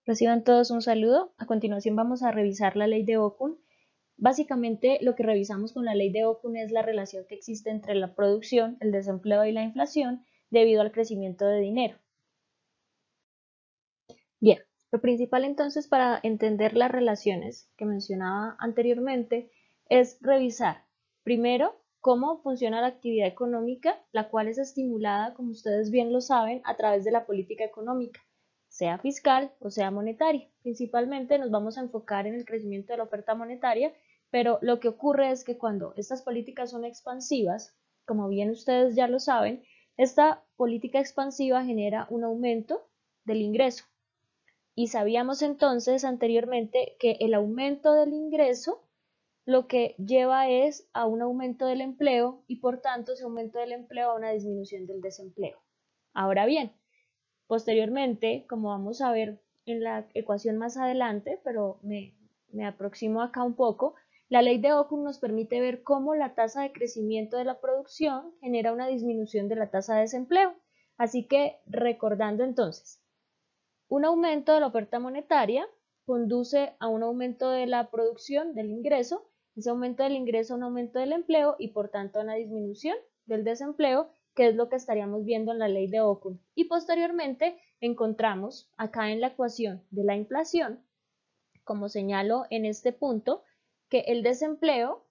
Reciban todos un saludo. A continuación vamos a revisar la ley de Okun. Básicamente lo que revisamos con la ley de Okun es la relación que existe entre la producción, el desempleo y la inflación debido al crecimiento de dinero. Bien, lo principal entonces para entender las relaciones que mencionaba anteriormente es revisar primero cómo funciona la actividad económica, la cual es estimulada, como ustedes bien lo saben, a través de la política económica, sea fiscal o sea monetaria. Principalmente nos vamos a enfocar en el crecimiento de la oferta monetaria, pero lo que ocurre es que cuando estas políticas son expansivas, como bien ustedes ya lo saben, esta política expansiva genera un aumento del ingreso. Y sabíamos entonces anteriormente que el aumento del ingreso lo que lleva es a un aumento del empleo y por tanto ese aumento del empleo a una disminución del desempleo. Ahora bien, posteriormente, como vamos a ver en la ecuación más adelante, pero me aproximo acá un poco, la ley de Okun nos permite ver cómo la tasa de crecimiento de la producción genera una disminución de la tasa de desempleo. Así que recordando entonces, un aumento de la oferta monetaria conduce a un aumento de la producción, del ingreso, ese aumento del ingreso a un aumento del empleo y por tanto a una disminución del desempleo, que es lo que estaríamos viendo en la ley de Okun. Y posteriormente encontramos acá en la ecuación de la inflación, como señalo en este punto, que el desempleo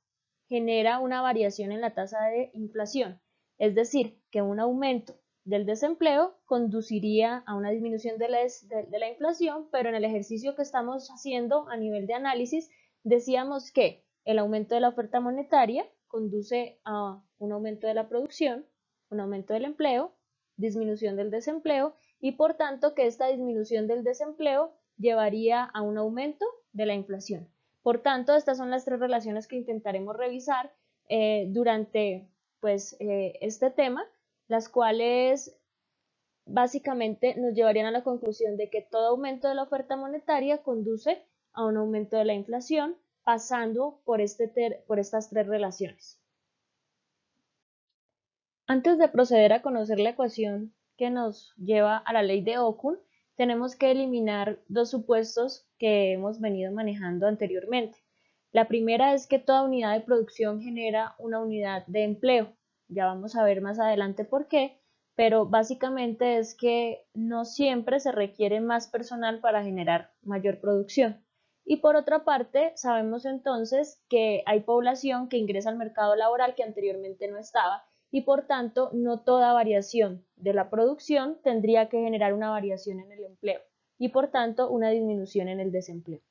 genera una variación en la tasa de inflación, es decir, que un aumento del desempleo conduciría a una disminución de la inflación, pero en el ejercicio que estamos haciendo a nivel de análisis, decíamos que el aumento de la oferta monetaria conduce a un aumento de la producción, un aumento del empleo, disminución del desempleo y por tanto que esta disminución del desempleo llevaría a un aumento de la inflación. Por tanto, estas son las tres relaciones que intentaremos revisar durante este tema, las cuales básicamente nos llevarían a la conclusión de que todo aumento de la oferta monetaria conduce a un aumento de la inflación, pasando por estas tres relaciones. Antes de proceder a conocer la ecuación que nos lleva a la ley de Okun, tenemos que eliminar dos supuestos que hemos venido manejando anteriormente. La primera es que toda unidad de producción genera una unidad de empleo. Ya vamos a ver más adelante por qué, pero básicamente es que no siempre se requiere más personal para generar mayor producción. Y por otra parte, sabemos entonces que hay población que ingresa al mercado laboral que anteriormente no estaba y por tanto no toda variación de la producción tendría que generar una variación en el empleo y por tanto una disminución en el desempleo.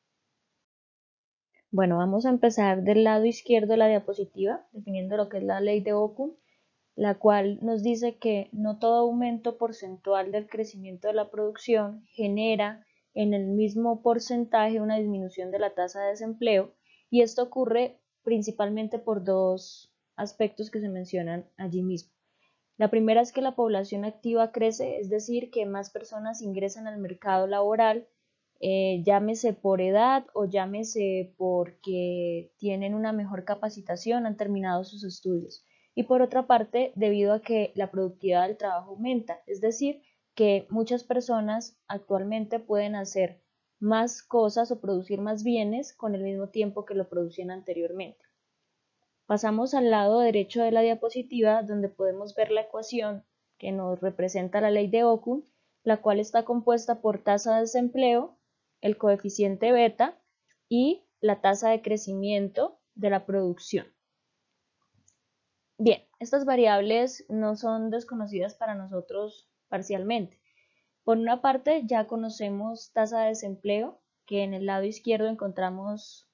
Bueno, vamos a empezar del lado izquierdo de la diapositiva, definiendo lo que es la ley de Okun, la cual nos dice que no todo aumento porcentual del crecimiento de la producción genera en el mismo porcentaje una disminución de la tasa de desempleo y esto ocurre principalmente por dos aspectos que se mencionan allí mismo. La primera es que la población activa crece, es decir, que más personas ingresan al mercado laboral, llámese por edad o llámese porque tienen una mejor capacitación, han terminado sus estudios. Y por otra parte, debido a que la productividad del trabajo aumenta, es decir, que muchas personas actualmente pueden hacer más cosas o producir más bienes con el mismo tiempo que lo producían anteriormente. Pasamos al lado derecho de la diapositiva donde podemos ver la ecuación que nos representa la ley de Okun, la cual está compuesta por tasa de desempleo, el coeficiente beta y la tasa de crecimiento de la producción. Bien, estas variables no son desconocidas para nosotros parcialmente. Por una parte, ya conocemos tasa de desempleo, que en el lado izquierdo encontramos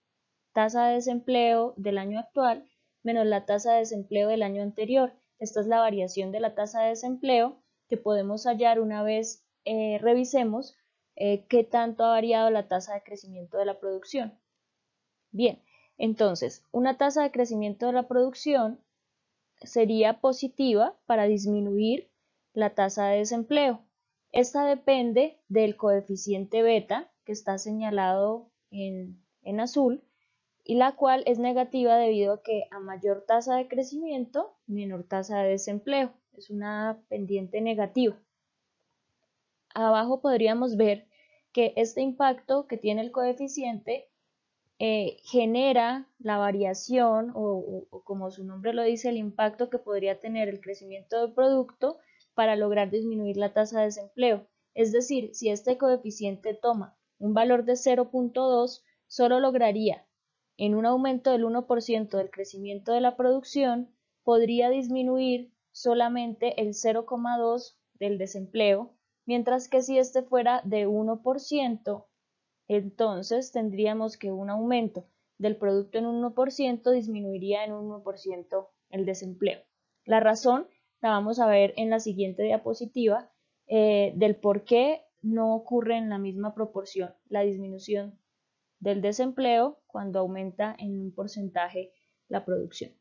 tasa de desempleo del año actual menos la tasa de desempleo del año anterior. Esta es la variación de la tasa de desempleo que podemos hallar una vez revisemos qué tanto ha variado la tasa de crecimiento de la producción. Bien, entonces, una tasa de crecimiento de la producción sería positiva para disminuir la tasa de desempleo. Esta depende del coeficiente beta que está señalado en azul y la cual es negativa debido a que a mayor tasa de crecimiento, menor tasa de desempleo. Es una pendiente negativa. Abajo podríamos ver que este impacto que tiene el coeficiente genera la variación o como su nombre lo dice, el impacto que podría tener el crecimiento del producto para lograr disminuir la tasa de desempleo. Es decir, si este coeficiente toma un valor de 0.2, solo lograría en un aumento del 1% del crecimiento de la producción, podría disminuir solamente el 0,2 del desempleo, mientras que si este fuera de 1%, entonces tendríamos que un aumento del producto en un 1% disminuiría en un 1% el desempleo. La razón la vamos a ver en la siguiente diapositiva del por qué no ocurre en la misma proporción la disminución del desempleo cuando aumenta en un porcentaje la producción.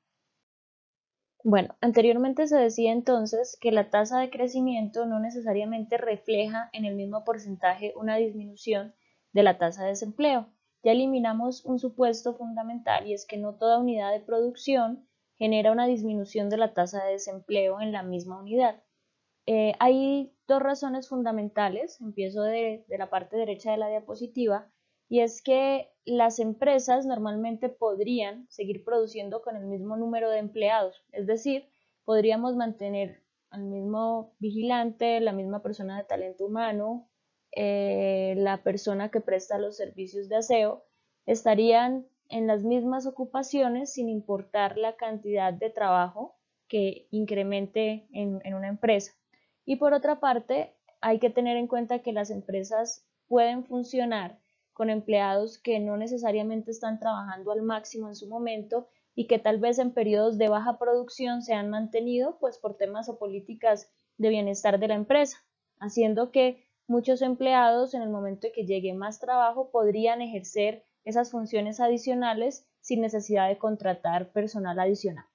Bueno, anteriormente se decía entonces que la tasa de crecimiento no necesariamente refleja en el mismo porcentaje una disminución de la tasa de desempleo. Ya eliminamos un supuesto fundamental y es que no toda unidad de producción genera una disminución de la tasa de desempleo en la misma unidad. Hay dos razones fundamentales, empiezo de la parte derecha de la diapositiva, y es que las empresas normalmente podrían seguir produciendo con el mismo número de empleados, es decir, podríamos mantener al mismo vigilante, la misma persona de talento humano, la persona que presta los servicios de aseo, estarían en las mismas ocupaciones sin importar la cantidad de trabajo que incremente en una empresa. Y por otra parte, hay que tener en cuenta que las empresas pueden funcionar con empleados que no necesariamente están trabajando al máximo en su momento y que tal vez en periodos de baja producción se han mantenido pues por temas o políticas de bienestar de la empresa, haciendo que muchos empleados en el momento de que llegue más trabajo podrían ejercer esas funciones adicionales sin necesidad de contratar personal adicional.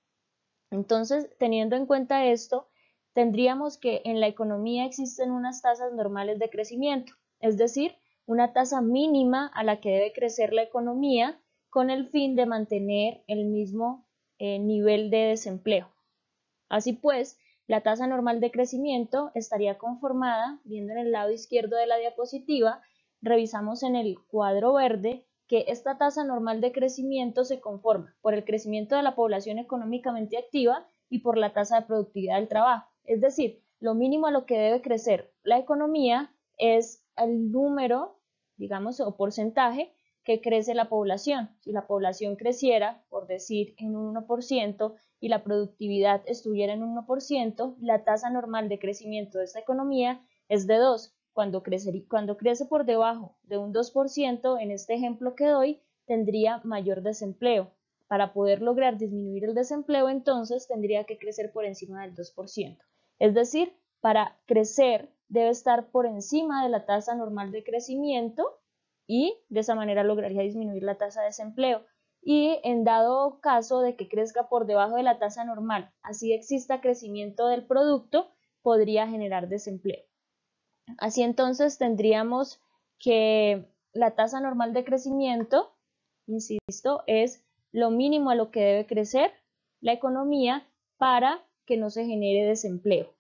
Entonces, teniendo en cuenta esto, tendríamos que en la economía existen unas tasas normales de crecimiento, es decir, una tasa mínima a la que debe crecer la economía con el fin de mantener el mismo nivel de desempleo. Así pues, la tasa normal de crecimiento estaría conformada, viendo en el lado izquierdo de la diapositiva, revisamos en el cuadro verde que esta tasa normal de crecimiento se conforma por el crecimiento de la población económicamente activa y por la tasa de productividad del trabajo. Es decir, lo mínimo a lo que debe crecer la economía es el número, digamos, o porcentaje que crece la población. Si la población creciera, por decir, en un 1%, y la productividad estuviera en un 1%, la tasa normal de crecimiento de esta economía es de 2. Cuando crece por debajo de un 2%, en este ejemplo que doy, tendría mayor desempleo. Para poder lograr disminuir el desempleo, entonces tendría que crecer por encima del 2%. Es decir, para crecer debe estar por encima de la tasa normal de crecimiento y de esa manera lograría disminuir la tasa de desempleo. Y en dado caso de que crezca por debajo de la tasa normal, así exista crecimiento del producto, podría generar desempleo. Así entonces tendríamos que la tasa normal de crecimiento, insisto, es lo mínimo a lo que debe crecer la economía para que no se genere desempleo.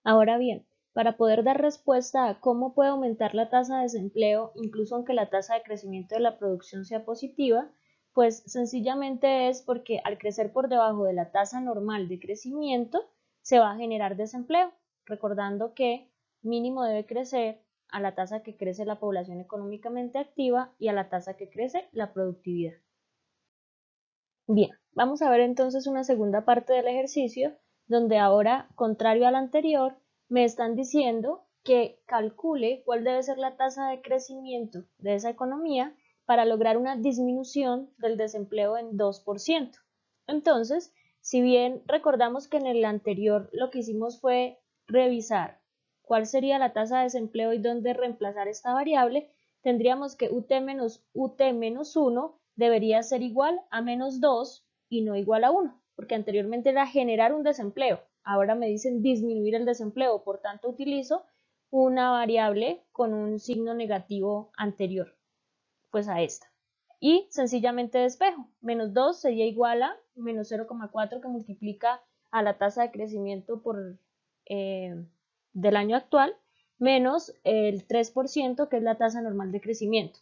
Ahora bien, para poder dar respuesta a cómo puede aumentar la tasa de desempleo, incluso aunque la tasa de crecimiento de la producción sea positiva, pues sencillamente es porque al crecer por debajo de la tasa normal de crecimiento, se va a generar desempleo, recordando que mínimo debe crecer a la tasa que crece la población económicamente activa y a la tasa que crece la productividad. Bien, vamos a ver entonces una segunda parte del ejercicio, donde ahora, contrario al anterior, me están diciendo que calcule cuál debe ser la tasa de crecimiento de esa economía para lograr una disminución del desempleo en 2%. Entonces, si bien recordamos que en el anterior lo que hicimos fue revisar cuál sería la tasa de desempleo y dónde reemplazar esta variable, tendríamos que UT menos 1 debería ser igual a menos 2 y no igual a 1, porque anteriormente era generar un desempleo, ahora me dicen disminuir el desempleo, por tanto utilizo una variable con un signo negativo anterior, pues a esta. Y sencillamente despejo, menos 2 sería igual a menos 0,4 que multiplica a la tasa de crecimiento del año actual, menos el 3% que es la tasa normal de crecimiento.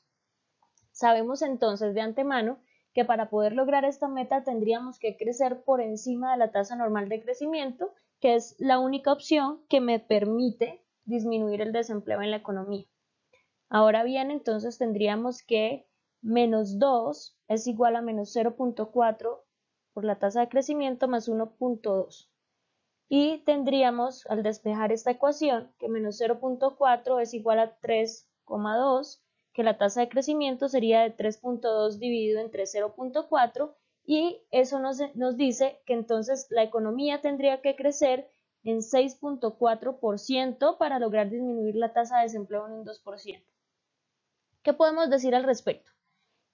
Sabemos entonces de antemano que para poder lograr esta meta tendríamos que crecer por encima de la tasa normal de crecimiento, que es la única opción que me permite disminuir el desempleo en la economía. Ahora bien, entonces tendríamos que menos 2 es igual a menos 0.4 por la tasa de crecimiento más 1.2. Y tendríamos, al despejar esta ecuación, que menos 0.4 es igual a 3,2, que la tasa de crecimiento sería de 3.2 dividido entre 0.4, y eso nos dice que entonces la economía tendría que crecer en 6.4% para lograr disminuir la tasa de desempleo en un 2%. ¿Qué podemos decir al respecto?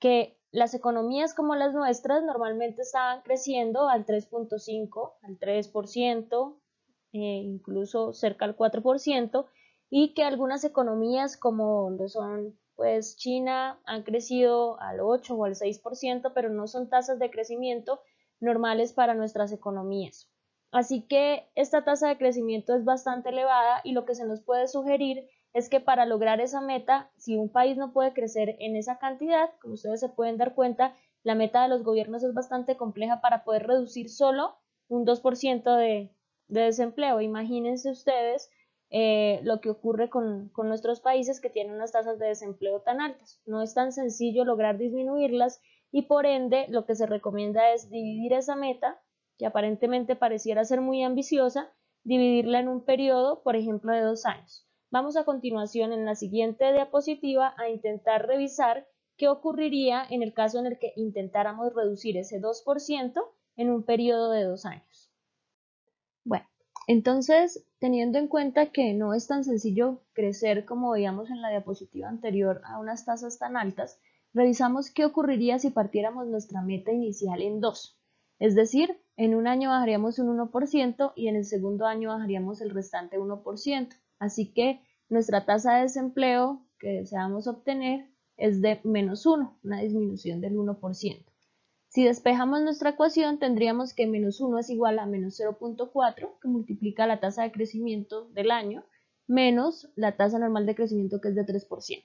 Que las economías como las nuestras normalmente estaban creciendo al 3.5, al 3%, incluso cerca al 4%, y que algunas economías como lo son pues China han crecido al 8 o al 6%, pero no son tasas de crecimiento normales para nuestras economías. Así que esta tasa de crecimiento es bastante elevada y lo que se nos puede sugerir es que para lograr esa meta, si un país no puede crecer en esa cantidad, como ustedes se pueden dar cuenta, la meta de los gobiernos es bastante compleja para poder reducir solo un 2% de desempleo. Imagínense ustedes lo que ocurre con nuestros países que tienen unas tasas de desempleo tan altas. No es tan sencillo lograr disminuirlas y por ende lo que se recomienda es dividir esa meta, que aparentemente pareciera ser muy ambiciosa, dividirla en un periodo, por ejemplo, de 2 años. Vamos a continuación en la siguiente diapositiva a intentar revisar qué ocurriría en el caso en el que intentáramos reducir ese 2% en un periodo de 2 años. Bueno, entonces, teniendo en cuenta que no es tan sencillo crecer como veíamos en la diapositiva anterior a unas tasas tan altas, revisamos qué ocurriría si partiéramos nuestra meta inicial en 2. Es decir, en un año bajaríamos un 1% y en el segundo año bajaríamos el restante 1%. Así que nuestra tasa de desempleo que deseamos obtener es de menos 1, una disminución del 1%. Si despejamos nuestra ecuación, tendríamos que menos 1 es igual a menos 0.4, que multiplica la tasa de crecimiento del año, menos la tasa normal de crecimiento, que es de 3%.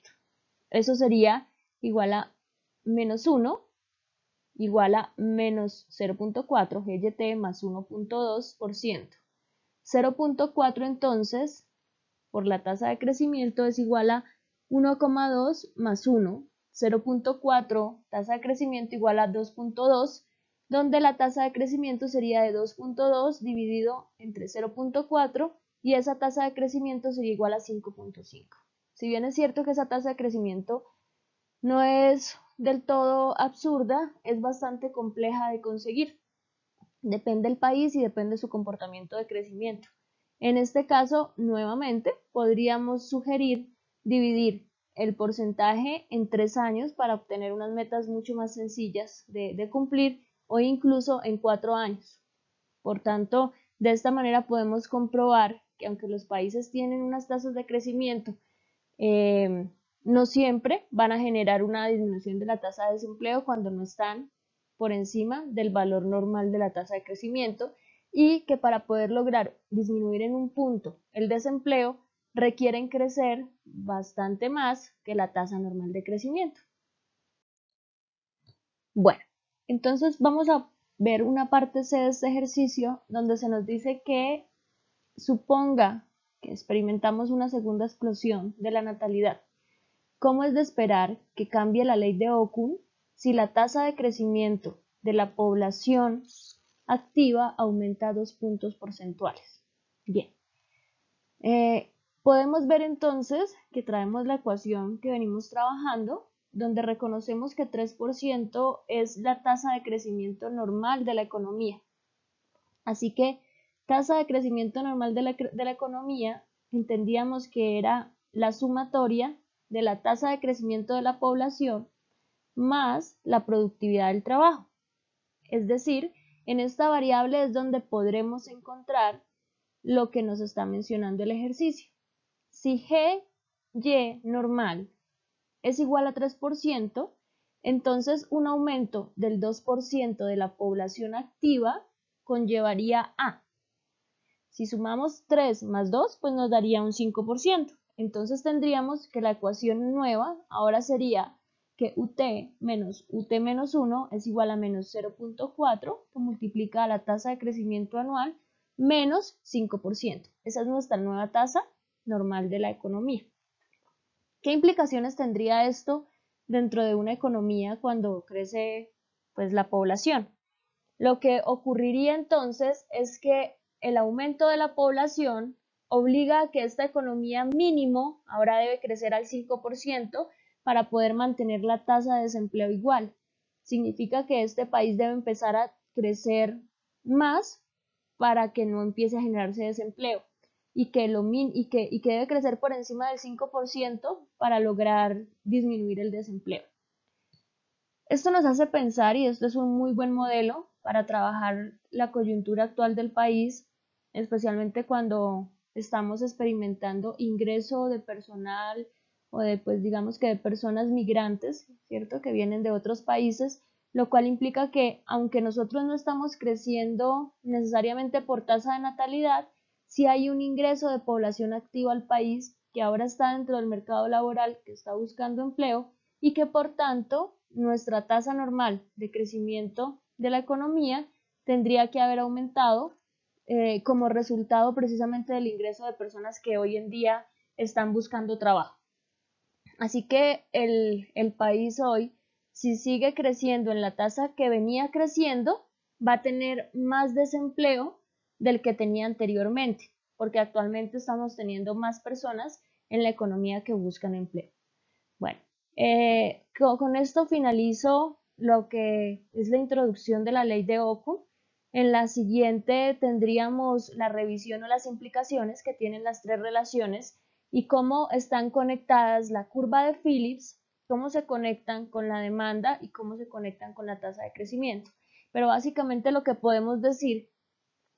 Eso sería igual a menos 1, igual a menos 0.4 GYT más 1.2%. 0.4 entonces, por la tasa de crecimiento, es igual a 1,2 más 1, 0.4, tasa de crecimiento igual a 2.2, donde la tasa de crecimiento sería de 2.2 dividido entre 0.4 y esa tasa de crecimiento sería igual a 5.5. Si bien es cierto que esa tasa de crecimiento no es del todo absurda, es bastante compleja de conseguir. Depende del país y depende de su comportamiento de crecimiento. En este caso, nuevamente, podríamos sugerir dividir el porcentaje en 3 años para obtener unas metas mucho más sencillas de cumplir o incluso en 4 años. Por tanto, de esta manera podemos comprobar que aunque los países tienen unas tasas de crecimiento, no siempre van a generar una disminución de la tasa de desempleo cuando no están por encima del valor normal de la tasa de crecimiento y que para poder lograr disminuir en un punto el desempleo requieren crecer bastante más que la tasa normal de crecimiento. Bueno, entonces vamos a ver una parte C de este ejercicio donde se nos dice que suponga que experimentamos una segunda explosión de la natalidad. ¿Cómo es de esperar que cambie la ley de Okun si la tasa de crecimiento de la población activa aumenta 2 puntos porcentuales? Bien, podemos ver entonces que traemos la ecuación que venimos trabajando, donde reconocemos que 3% es la tasa de crecimiento normal de la economía. Así que tasa de crecimiento normal de la economía entendíamos que era la sumatoria de la tasa de crecimiento de la población más la productividad del trabajo. Es decir, en esta variable es donde podremos encontrar lo que nos está mencionando el ejercicio. Si GY normal es igual a 3%, entonces un aumento del 2% de la población activa conllevaría a. Si sumamos 3 más 2, pues nos daría un 5%. Entonces tendríamos que la ecuación nueva ahora sería que UT menos UT menos 1 es igual a menos 0.4, que multiplica la tasa de crecimiento anual, menos 5%. Esa es nuestra nueva tasa normal de la economía. ¿Qué implicaciones tendría esto dentro de una economía cuando crece pues, la población? Lo que ocurriría entonces es que el aumento de la población obliga a que esta economía mínimo ahora debe crecer al 5% para poder mantener la tasa de desempleo igual. Significa que este país debe empezar a crecer más para que no empiece a generarse desempleo y que debe crecer por encima del 5% para lograr disminuir el desempleo. Esto nos hace pensar, y esto es un muy buen modelo para trabajar la coyuntura actual del país, especialmente cuando estamos experimentando ingreso de personal o de, pues digamos que de personas migrantes, ¿cierto? Que vienen de otros países, lo cual implica que aunque nosotros no estamos creciendo necesariamente por tasa de natalidad, sí hay un ingreso de población activa al país que ahora está dentro del mercado laboral, que está buscando empleo y que por tanto nuestra tasa normal de crecimiento de la economía tendría que haber aumentado como resultado precisamente del ingreso de personas que hoy en día están buscando trabajo. Así que el país hoy, si sigue creciendo en la tasa que venía creciendo, va a tener más desempleo del que tenía anteriormente, porque actualmente estamos teniendo más personas en la economía que buscan empleo. Bueno, con esto finalizo lo que es la introducción de la ley de Ockham. En la siguiente tendríamos la revisión o las implicaciones que tienen las tres relaciones y cómo están conectadas la curva de Phillips, cómo se conectan con la demanda y cómo se conectan con la tasa de crecimiento. Pero básicamente lo que podemos decir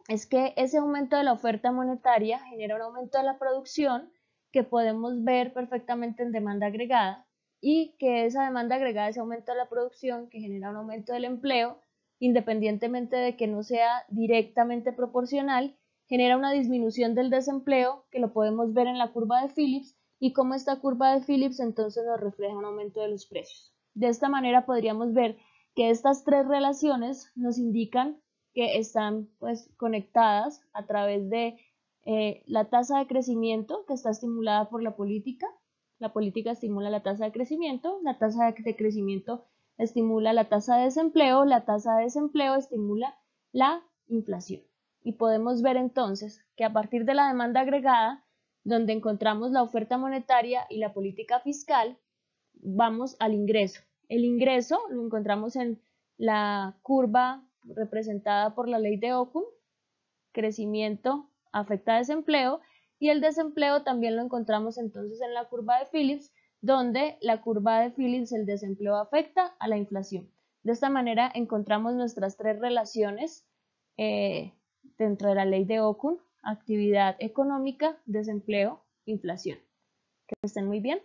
es que ese aumento de la oferta monetaria genera un aumento de la producción que podemos ver perfectamente en demanda agregada y que esa demanda agregada, ese aumento de la producción que genera un aumento del empleo, independientemente de que no sea directamente proporcional, genera una disminución del desempleo que lo podemos ver en la curva de Phillips y como esta curva de Phillips entonces nos refleja un aumento de los precios. De esta manera podríamos ver que estas tres relaciones nos indican que están pues conectadas a través de la tasa de crecimiento que está estimulada por la política estimula la tasa de crecimiento estimula la tasa de desempleo estimula la inflación. Y podemos ver entonces que a partir de la demanda agregada, donde encontramos la oferta monetaria y la política fiscal, vamos al ingreso. El ingreso lo encontramos en la curva representada por la ley de Ockham, crecimiento afecta desempleo, y el desempleo también lo encontramos entonces en la curva de Phillips, donde la curva de Phillips el desempleo afecta a la inflación. De esta manera encontramos nuestras tres relaciones dentro de la ley de Ockham: actividad económica, desempleo, inflación. Que estén muy bien.